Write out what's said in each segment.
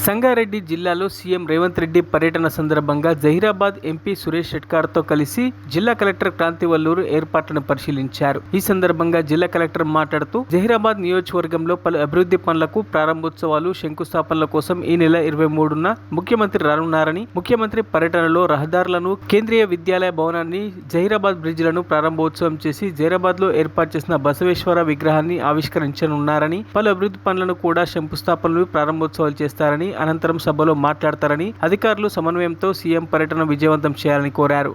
సంగారెడ్డి జిల్లాలో సీఎం రేవంత్ రెడ్డి పర్యటన సందర్భంగా జహీరాబాద్ ఎంపీ సురేష్ షెట్కార్తో కలిసి జిల్లా కలెక్టర్ క్రాంతి వల్లూరు ఏర్పాట్లను పరిశీలించారు. ఈ సందర్భంగా జిల్లా కలెక్టర్ మాట్లాడుతూ జహీరాబాద్ నియోజకవర్గంలో పలు అభివృద్ధి పనులకు ప్రారంభోత్సవాలు, శంకుస్థాపనల కోసం ఈ నెల 23న ముఖ్యమంత్రి రానున్నారని, ముఖ్యమంత్రి పర్యటనలో రహదారులను, కేంద్రీయ విద్యాలయ భవనాన్ని, జహీరాబాద్ బ్రిడ్జిలను ప్రారంభోత్సవం చేసి జహీరాబాద్ లో ఏర్పాటు చేసిన బసవేశ్వర విగ్రహాన్ని ఆవిష్కరించనున్నారని, పలు అభివృద్ధి పనులను కూడా శంకుస్థాపనలు, ప్రారంభోత్సవాలు చేస్తారని, అనంతరం సభలో మాట్లాడతారని, అధికారులు సమన్వయంతో సీఎం పర్యటన విజయవంతం చేయాలని కోరారు.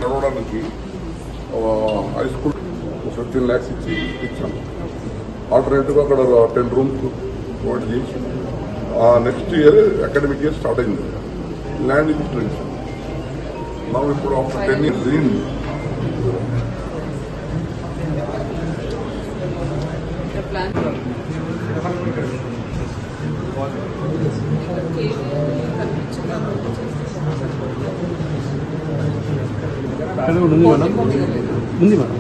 నడవడానికి హై స్కూల్ 15 lakhs ఇచ్చాం. ఆల్టర్నేటివ్గా అక్కడ 10 rooms ప్రొవైడ్ చేసి next year academic year start అయింది. ల్యాండ్ ఇన్సూరెన్స్ మనం ఇప్పుడు ఆఫ్టర్ 10 years గ్రీన్ ఉంది మేడం.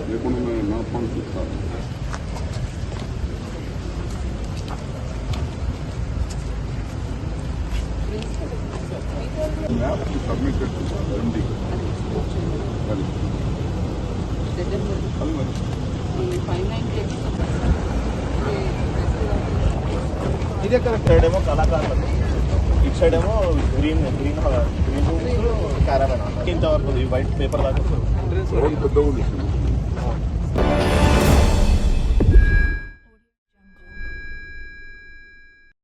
లేకుండా పనులు సబ్మిటెడ్ ఎండి ఇదే కరెక్ట్. సైడ్ ఏమో కళాకారులకు, ఇటు సైడ్ ఏమో green green green rooms caravan ఇంతవరకు వైట్ పేపర్ దాకా పెద్దగా ఉంది.